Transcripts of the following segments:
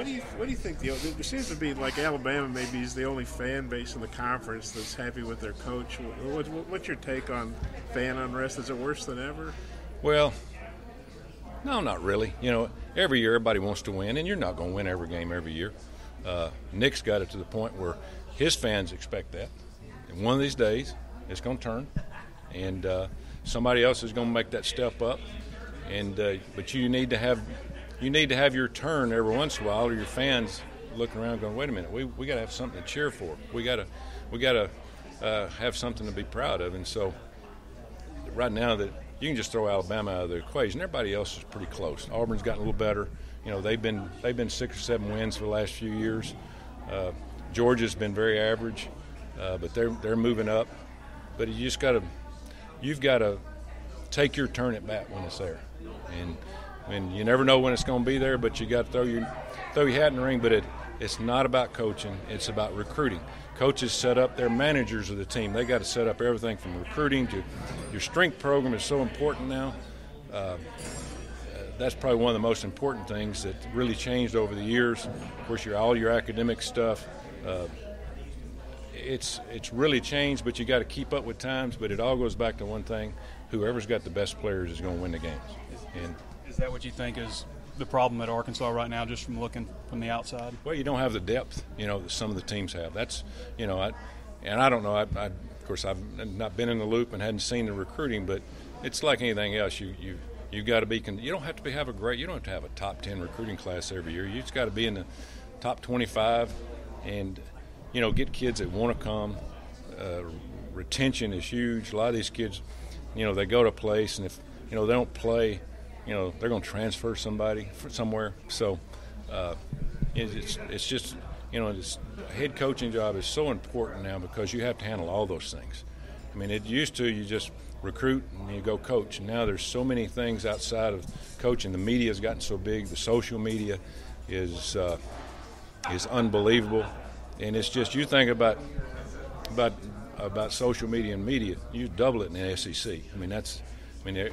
What do you think? There seems to be like Alabama maybe is the only fan base in the conference that's happy with their coach. What's your take on fan unrest? Is it worse than ever? Well, no, not really. Every year everybody wants to win, and you're not going to win every game every year. Nick's got it to the point where his fans expect that. And one of these days, it's going to turn, and somebody else is going to make that step up. And but you need to have your turn every once in a while, or your fans looking around going, wait a minute, we got to have something to cheer for. We got to have something to be proud of. And so right now that you can just throw Alabama out of the equation. Everybody else is pretty close. Auburn's gotten a little better. They've been 6 or 7 wins for the last few years. Georgia's been very average, but they're moving up. But you've got to take your turn at bat when it's there. And you never know when it's going to be there, but you got to throw your hat in the ring. But it's not about coaching; it's about recruiting. Coaches set up their managers of the team. They got to set up everything from recruiting to your strength program is so important now. That's probably one of the most important things that really changed over the years. Of course, all your academic stuff. It's really changed, but you got to keep up with times. But it all goes back to one thing: whoever's got the best players is going to win the games. And is that what you think is the problem at Arkansas right now, just from looking from the outside? Well, you don't have the depth, that some of the teams have. That's, I don't know. Of course, I've not been in the loop and hadn't seen the recruiting, but it's like anything else. You've got to be. You don't have to have you don't have to have a top 10 recruiting class every year. You just got to be in the top 25, and get kids that want to come. Retention is huge. A lot of these kids, they go to a place, and if they don't play, they're going to transfer somewhere. So it's just, this head coaching job is so important now because you have to handle all those things. I mean, it used to you just recruit and you go coach. And now there's so many things outside of coaching. The media has gotten so big. The social media is unbelievable. And it's just, you think about social media and media, you double it in the SEC.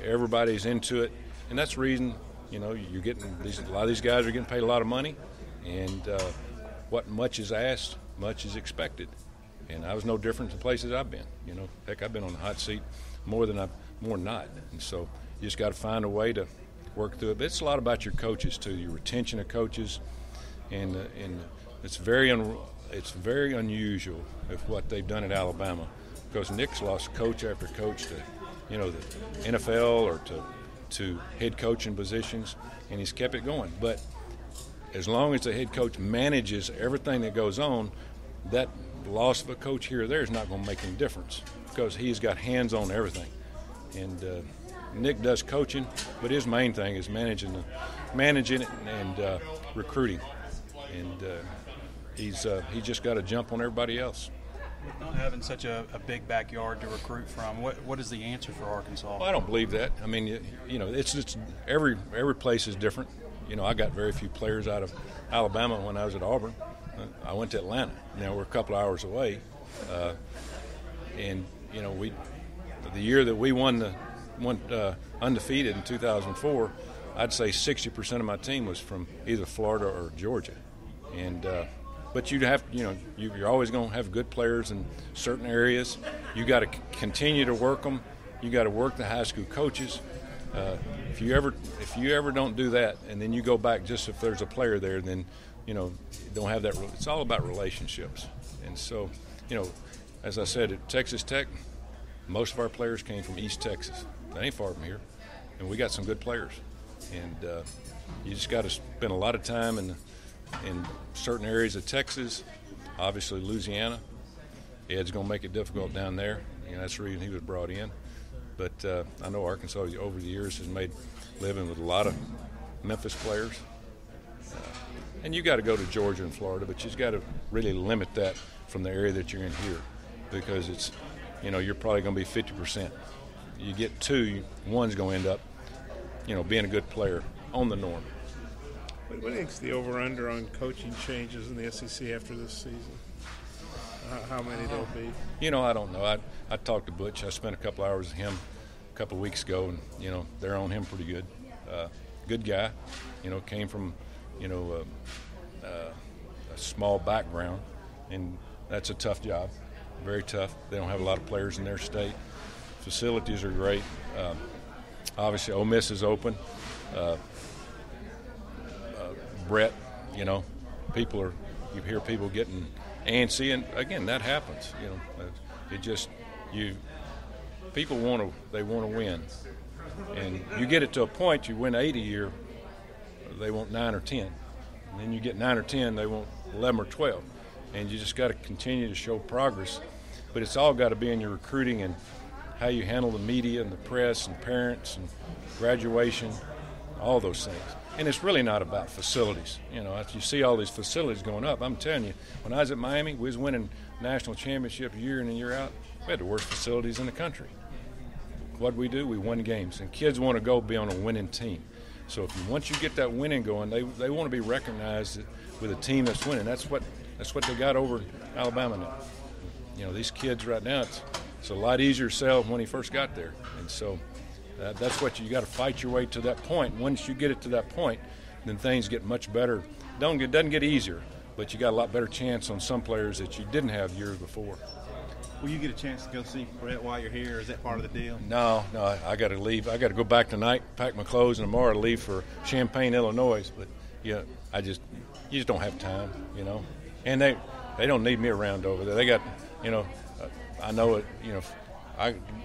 Everybody's into it. And that's the reason, you're getting a lot of these guys are getting paid a lot of money, and what much is asked, much is expected. And I was no different in the places I've been. Heck, I've been on the hot seat more than not. And so you just got to find a way to work through it. But it's a lot about your coaches too, your retention of coaches, and it's very unusual of what they've done at Alabama, because Nick's lost coach after coach to, the NFL or to head coaching positions, and he's kept it going. But as long as the head coach manages everything that goes on, that loss of a coach here or there is not going to make any difference, because he's got hands on everything. And Nick does coaching, but his main thing is managing it and recruiting. And he's just got to jump on everybody else. With not having such a big backyard to recruit from, what is the answer for Arkansas? Well, I don't believe that. I mean, it's every place is different. I got very few players out of Alabama when I was at Auburn. I went to Atlanta. Now we're a couple hours away, and the year that we went undefeated in 2004, I'd say 60% of my team was from either Florida or Georgia, and. But you'd have, you're always going to have good players in certain areas. You got to continue to work them. You got to work the high school coaches. If you ever don't do that, and then you go back just if there's a player there, then you don't have that. It's all about relationships. And so, as I said, at Texas Tech, most of our players came from East Texas. They ain't far from here, and we got some good players. And you just got to spend a lot of time in certain areas of Texas, obviously Louisiana. Ed's going to make it difficult down there. That's the reason he was brought in. But I know Arkansas over the years has made living with a lot of Memphis players. And you got to go to Georgia and Florida, but you've got to really limit that from the area that you're in here, because it's, you're probably going to be 50%. You get two, one's going to end up, being a good player on the norm. What do you think is the over-under on coaching changes in the SEC after this season? How many there'll be? I don't know. I talked to Butch. I spent a couple hours with him a couple of weeks ago, and, they're on him pretty good. Good guy. Came from, small background, and that's a tough job, very tough. They don't have a lot of players in their state. Facilities are great. Obviously, Ole Miss is open. Brett, you know, you hear people getting antsy, and again, that happens. You know, it just people want to win, and you get it to a point. You win 8 a year, they want 9 or 10, and then you get 9 or 10, they want 11 or 12, and you just got to continue to show progress. But it's all got to be in your recruiting and how you handle the media and the press and parents and graduation, all those things. And it's really not about facilities. You know, if you see all these facilities going up, I'm telling you, when I was at Miami, we was winning national championship year in and year out. We had the worst facilities in the country. What we do, we win games, and kids want to go be on a winning team. So once you get that winning going, they want to be recognized with a team that's winning. That's what they got over in Alabama now. You know, these kids right now, it's a lot easier to sell when he first got there, and so that's what you got to fight your way to that point. Once you get it to that point, then things get much better. Doesn't get easier, but you got a lot better chance on some players that you didn't have years before. Will you get a chance to go see Brett while you're here, or is that part of the deal? No, I got to leave. I got to go back tonight, pack my clothes, and tomorrow leave for Champaign, Illinois. But yeah, you just don't have time, you know. And they don't need me around over there. They got, you know, I know it, you know.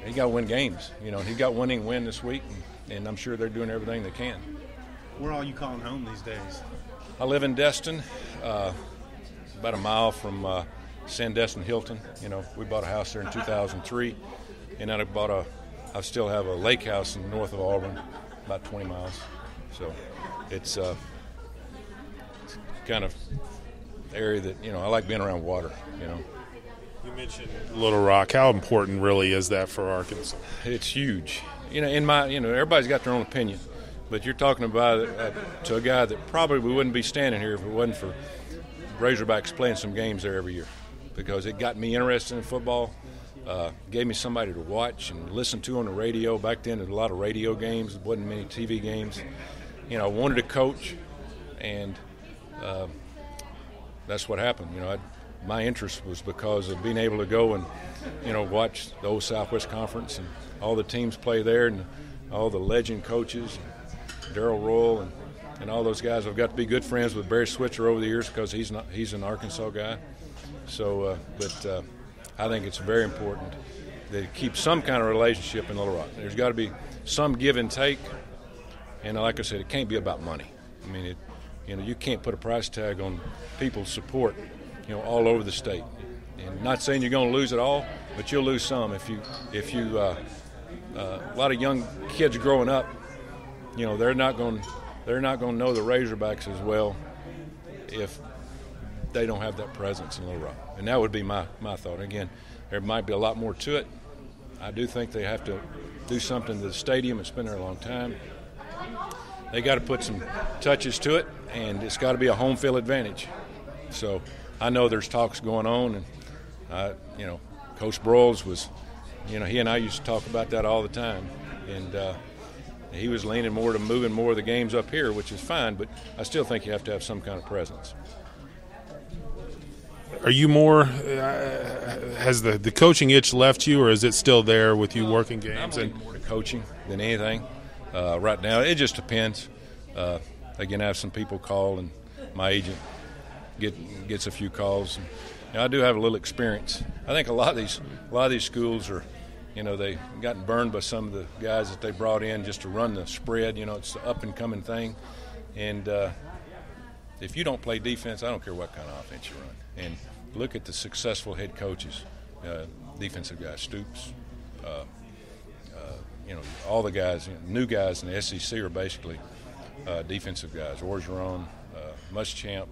He got to win games, you know. He got winning win this week, and I'm sure they're doing everything they can. Where are you calling home these days? I live in Destin, about a mile from Sandestin Hilton. You know, we bought a house there in 2003, and then I still have a lake house north of Auburn, about 20 miles. So it's kind of the area that, you know, I like being around water, you know. You mentioned Little Rock. How important really is that for Arkansas? It's huge. You know, everybody's got their own opinion, but you're talking about to a guy that probably we wouldn't be standing here if it wasn't for Razorbacks playing some games there every year, because it got me interested in football, gave me somebody to watch and listen to on the radio. Back then, there was a lot of radio games. There wasn't many TV games. You know, I wanted to coach, and that's what happened. You know, my interest was because of being able to go and, you know, watch the old Southwest Conference and all the teams play there, and all the legend coaches, Darryl Royal and all those guys. I've got to be good friends with Barry Switzer over the years because he's an Arkansas guy. So, but I think it's very important that keep some kind of relationship in Little Rock. There's got to be some give and take, and like I said, it can't be about money. I mean, you can't put a price tag on people's support, you know, all over the state. And not saying you're going to lose it all, but you'll lose some if you a lot of young kids growing up, you know, they're not going to know the Razorbacks as well if they don't have that presence in Little Rock. And that would be my thought. Again, there might be a lot more to it. I do think they have to do something to the stadium. It's been there a long time. They got to put some touches to it, and it's got to be a home field advantage. So I know there's talks going on, and you know, Coach Broyles was, you know, he and I used to talk about that all the time, and he was leaning more to moving more of the games up here, which is fine, but I still think you have to have some kind of presence. Are you more has the coaching itch left you, or is it still there with you working games? I'm more to coaching than anything. Right now, it just depends. Again, I have some people call, and my agent gets a few calls. And, you know, I do have a little experience. I think a lot of these schools are, you know, they gotten burned by some of the guys that they brought in just to run the spread. You know, it's the up and coming thing, and if you don't play defense, I don't care what kind of offense you run. And look at the successful head coaches, defensive guys, Stoops. You know, all the guys, you know, new guys in the SEC are basically defensive guys. Orgeron, Muschamp,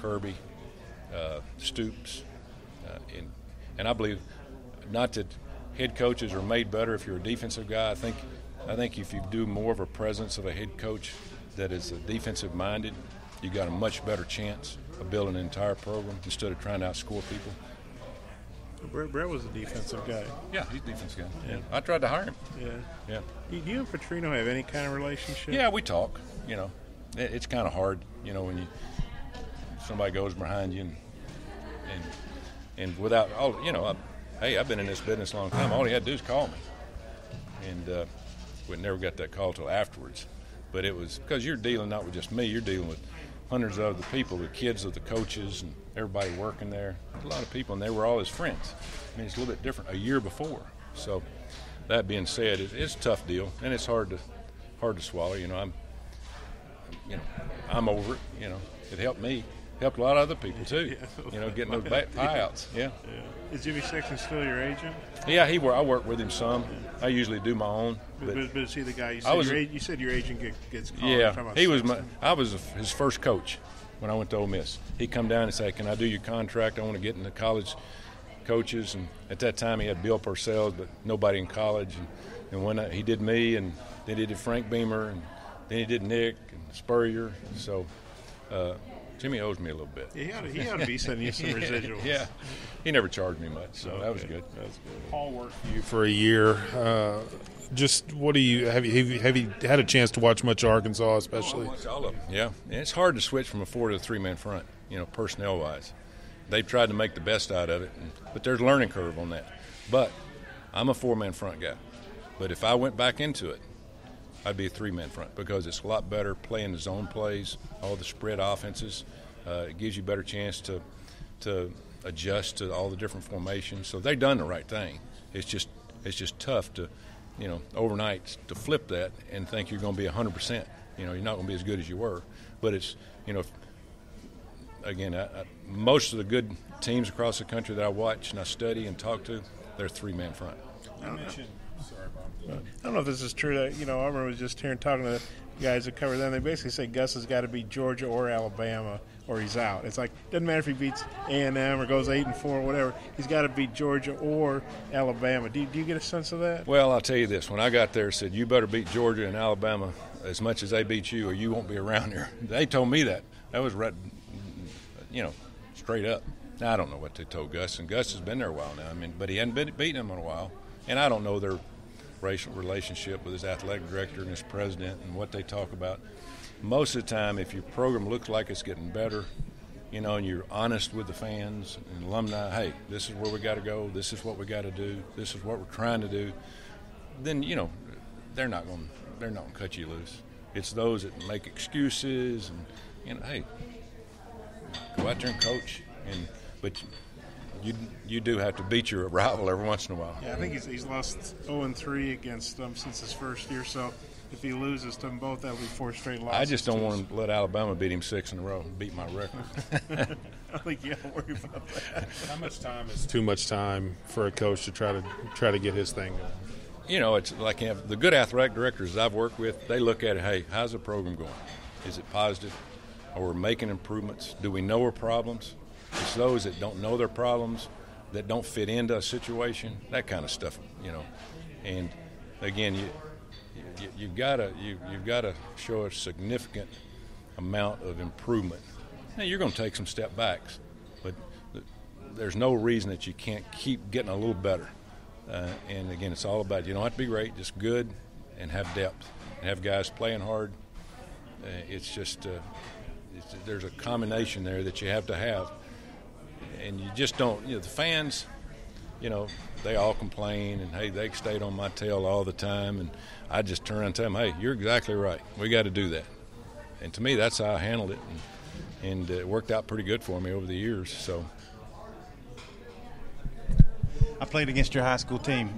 Kirby, Stoops, and I believe not that head coaches are made better if you're a defensive guy. I think if you do more of a presence of a head coach that is defensive minded, you got a much better chance of building an entire program instead of trying to outscore people. Brett was a defensive guy. Yeah, he's a defensive guy. Yeah. I tried to hire him. Yeah. Do you and Petrino have any kind of relationship? Yeah, we talk. You know, it's kind of hard. You know, when you somebody goes behind you and without all, hey, I've been in this business a long time. All he had to do is call me, and we never got that call till afterwards. But it was because you're dealing not with just me, you're dealing with hundreds of other people, the kids of the coaches and everybody working there. A lot of people, and they were all his friends. I mean, it's a little bit different a year before. So that being said, it's a tough deal, and it's hard to swallow. I'm over it. It helped me. Helped a lot of other people too. Getting those buyouts. Yeah. Is Jimmy Sexton still your agent? Yeah, I work with him some. I usually do my own. But is he the guy you said your agent gets called? Yeah, he was I was his first coach when I went to Ole Miss. He come down and say, "Can I do your contract? I want to get into college coaches." And at that time, he had Bill Purcell, but nobody in college. And when he did me, and then he did Frank Beamer, and then he did Nick and Spurrier. So Jimmy owes me a little bit. Yeah, he ought to be sending you some residuals. Yeah, he never charged me much, so that was good. Paul worked for you for a year. Just what do you have you had a chance to watch much of Arkansas, especially? I watched all of them. Yeah, and it's hard to switch from a 4 to a 3-man front. Personnel wise, they've tried to make the best out of it, but there's a learning curve on that. But I'm a 4-man front guy. But if I went back into it, I'd be a 3-man front because it's a lot better playing the zone plays, all the spread offenses. It gives you a better chance to adjust to all the different formations. So they've done the right thing. It's just tough to, overnight to flip that and think you're going to be 100%. You're not going to be as good as you were. But it's, again, most of the good teams across the country that I watch and I study and talk to, they're 3-man front. I don't know if this is true. Auburn was just here and talking to the guys that cover them. They basically say Gus has got to beat Georgia or Alabama or he's out. It's like doesn't matter if he beats A&M or goes 8-4 or whatever. He's got to beat Georgia or Alabama. Do you get a sense of that? Well, I'll tell you this. When I got there, I said you better beat Georgia and Alabama as much as they beat you, or you won't be around here. They told me that. That was right, straight up. Now I don't know what they told Gus, and Gus has been there a while now. But he hadn't beaten them in a while, and I don't know their racial relationship with his athletic director and his president and what they talk about. Most of the time, if your program looks like it's getting better, and you're honest with the fans and alumni, hey, this is where we got to go, this is what we got to do, this is what we're trying to do, then they're not going to cut you loose. It's those that make excuses and hey, go out there and coach, but you do have to beat your rival every once in a while. Yeah, I think he's lost 0-3 against them since his first year. So if he loses to them both, that'll be 4 straight losses. I just don't want to let Alabama beat him 6 in a row and beat my record. I think you got to worry about that. How much time is too much time for a coach to try to get his thing going? It's like the good athletic directors I've worked with, they look at it, hey, how's the program going? Is it positive? Are we making improvements? Do we know our problems? It's those that don't know their problems, that don't fit into a situation, that kind of stuff, And again, you've got to show a significant amount of improvement. Now you're going to take some step backs, but there's no reason that you can't keep getting a little better. And again, it's all about you don't have to be great, just good, and have depth, and have guys playing hard. It's just there's a combination there that you have to have. And you just don't, the fans, they all complain and, hey, they stayed on my tail all the time. And I just turn around and tell them, hey, you're exactly right. We got to do that. And to me, that's how I handled it. And it worked out pretty good for me over the years. So I played against your high school team